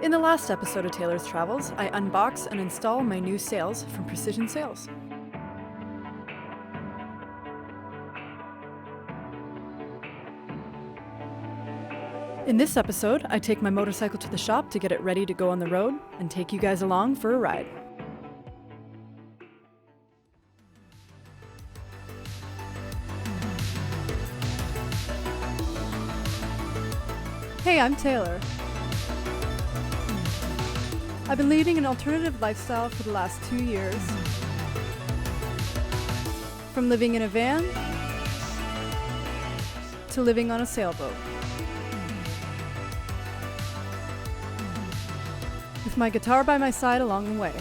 In the last episode of Taylor's Travels, I unbox and install my new sails from Precision Sails. In this episode, I take my motorcycle to the shop to get it ready to go on the road and take you guys along for a ride. Hey, I'm Taylor. I've been leading an alternative lifestyle for the last 2 years. From living in a van to living on a sailboat. With my guitar by my side along the way.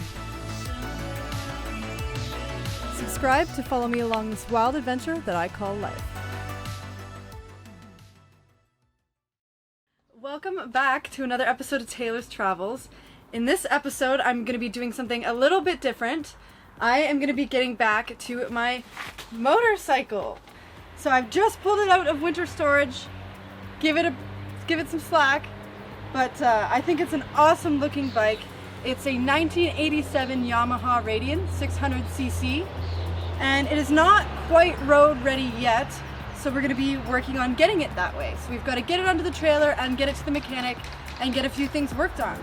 Subscribe to follow me along this wild adventure that I call life. Welcome back to another episode of Taylor's Travels. In this episode, I'm going to be doing something a little bit different. I am going to be getting back to my motorcycle. So I've just pulled it out of winter storage. Give it some slack. But I think it's an awesome looking bike. It's a 1987 Yamaha Radian 600cc. And it is not quite road ready yet. So we're going to be working on getting it that way. So we've got to get it onto the trailer and get it to the mechanic and get a few things worked on.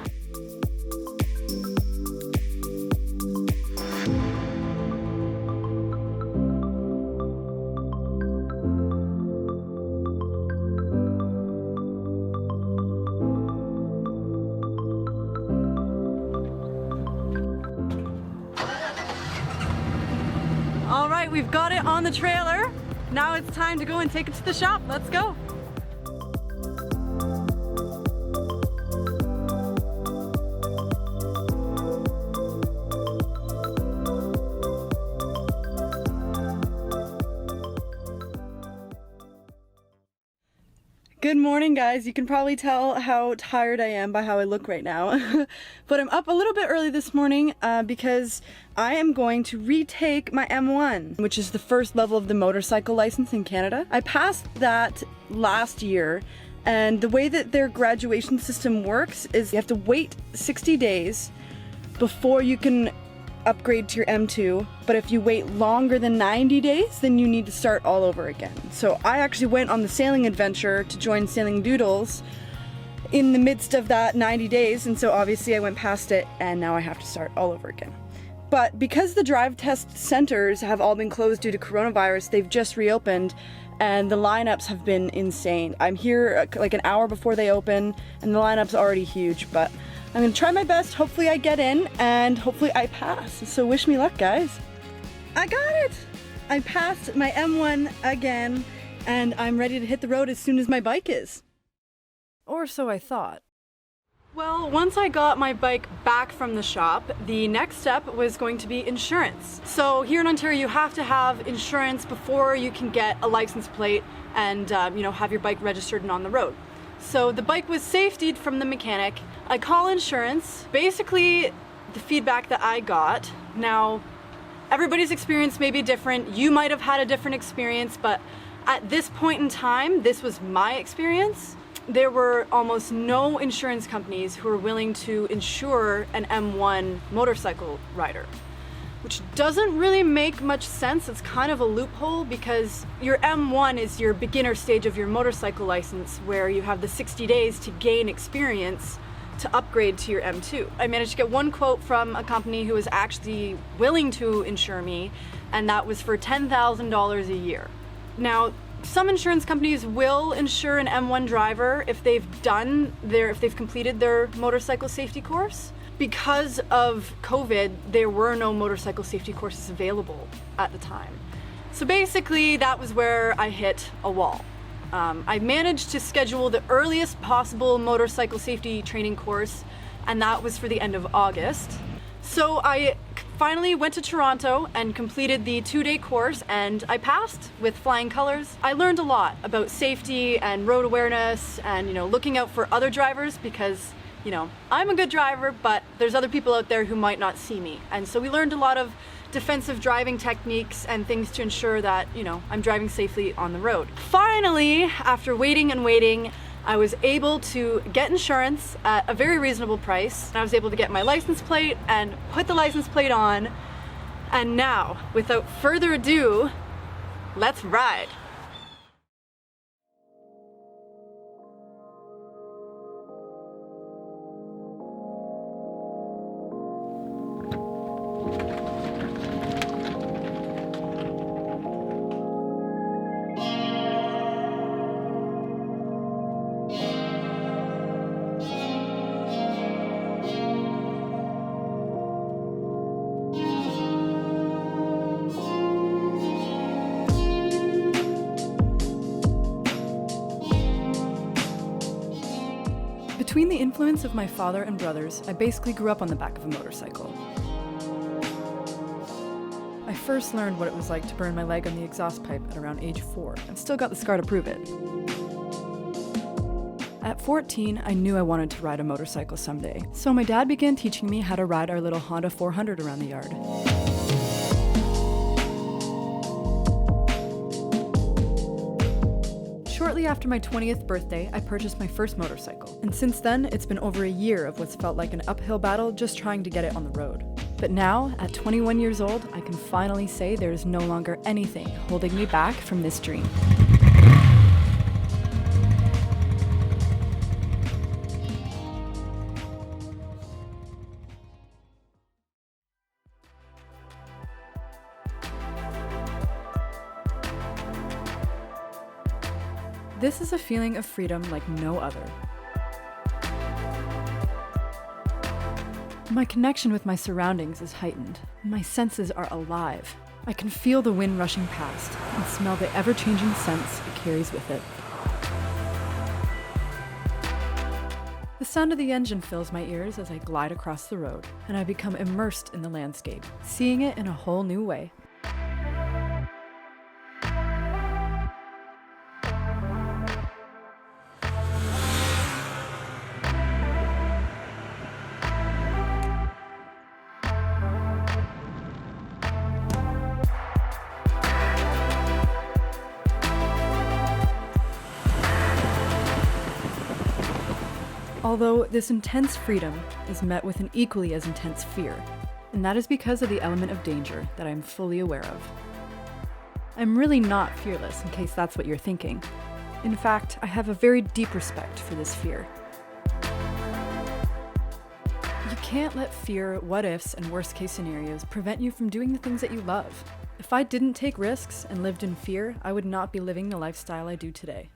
All right, we've got it on the trailer. Now it's time to go and take it to the shop. Let's go. Good morning, guys. You can probably tell how tired I am by how I look right now. But I'm up a little bit early this morning because I am going to retake my M1, which is the first level of the motorcycle license in Canada. I passed that last year, and the way that their graduation system works is you have to wait 60 days before you can upgrade to your M2, but if you wait longer than 90 days, then you need to start all over again. So I actually went on the sailing adventure to join Sailing Doodles in the midst of that 90 days, and so obviously I went past it, and now I have to start all over again. But because the drive test centers have all been closed due to coronavirus, they've just reopened, and the lineups have been insane. I'm here like an hour before they open, and the lineup's already huge, but I'm gonna try my best. Hopefully I get in, and hopefully I pass. So wish me luck, guys. I got it! I passed my M1 again, and I'm ready to hit the road as soon as my bike is. Or so I thought. Well, once I got my bike back from the shop, the next step was going to be insurance. So here in Ontario, you have to have insurance before you can get a license plate and have your bike registered and on the road. So the bike was safetied from the mechanic. I call insurance. Basically, the feedback that I got, now everybody's experience may be different. You might have had a different experience, but at this point in time, this was my experience. There were almost no insurance companies who were willing to insure an M1 motorcycle rider, which doesn't really make much sense. It's kind of a loophole because your M1 is your beginner stage of your motorcycle license, where you have the 60 days to gain experience to upgrade to your M2. I managed to get one quote from a company who was actually willing to insure me, and that was for $10,000 a year. Now, some insurance companies will insure an M1 driver if they've completed their motorcycle safety course. Because of COVID, there were no motorcycle safety courses available at the time. So basically, that was where I hit a wall. I managed to schedule the earliest possible motorcycle safety training course, and that was for the end of August. So I finally went to Toronto and completed the 2-day course, and I passed with flying colors. I learned a lot about safety and road awareness and, looking out for other drivers because I'm a good driver, but there's other people out there who might not see me. And so we learned a lot of defensive driving techniques and things to ensure that, I'm driving safely on the road. Finally, after waiting and waiting, I was able to get insurance at a very reasonable price. I was able to get my license plate and put the license plate on. And now, without further ado, let's ride. Between the influence of my father and brothers, I basically grew up on the back of a motorcycle. I first learned what it was like to burn my leg on the exhaust pipe at around age 4, and still got the scar to prove it. At 14, I knew I wanted to ride a motorcycle someday, so my dad began teaching me how to ride our little Honda 400 around the yard. Shortly after my 20th birthday, I purchased my first motorcycle, and since then, it's been over a year of what's felt like an uphill battle just trying to get it on the road. But now, at 21 years old, I can finally say there is no longer anything holding me back from this dream. This is a feeling of freedom like no other. My connection with my surroundings is heightened. My senses are alive. I can feel the wind rushing past and smell the ever-changing scents it carries with it. The sound of the engine fills my ears as I glide across the road, and I become immersed in the landscape, seeing it in a whole new way. Although this intense freedom is met with an equally as intense fear, and that is because of the element of danger that I'm fully aware of. I'm really not fearless, in case that's what you're thinking. In fact, I have a very deep respect for this fear. You can't let fear, what-ifs, and worst-case scenarios prevent you from doing the things that you love. If I didn't take risks and lived in fear, I would not be living the lifestyle I do today.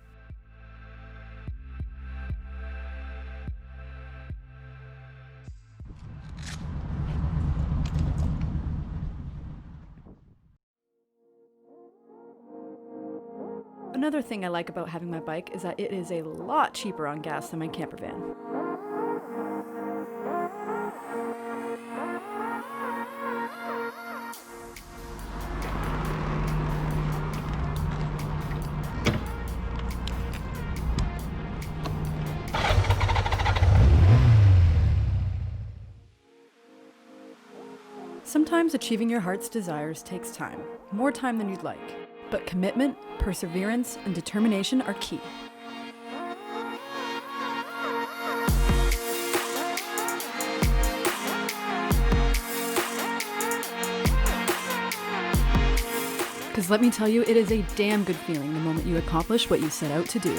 Another thing I like about having my bike is that it is a lot cheaper on gas than my camper van. Sometimes achieving your heart's desires takes time, more time than you'd like. But commitment, perseverance, and determination are key. Because let me tell you, it is a damn good feeling the moment you accomplish what you set out to do.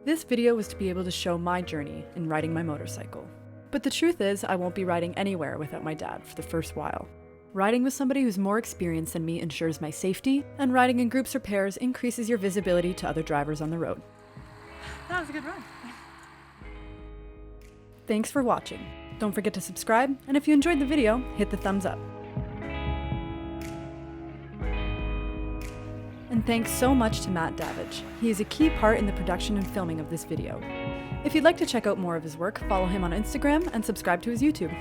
This video was to be able to show my journey in riding my motorcycle. But the truth is, I won't be riding anywhere without my dad for the first while. Riding with somebody who's more experienced than me ensures my safety, and riding in groups or pairs increases your visibility to other drivers on the road. That was a good run. Thanks for watching. Don't forget to subscribe, and if you enjoyed the video, hit the thumbs up. And thanks so much to Matt Davidge. He is a key part in the production and filming of this video. If you'd like to check out more of his work, follow him on Instagram and subscribe to his YouTube.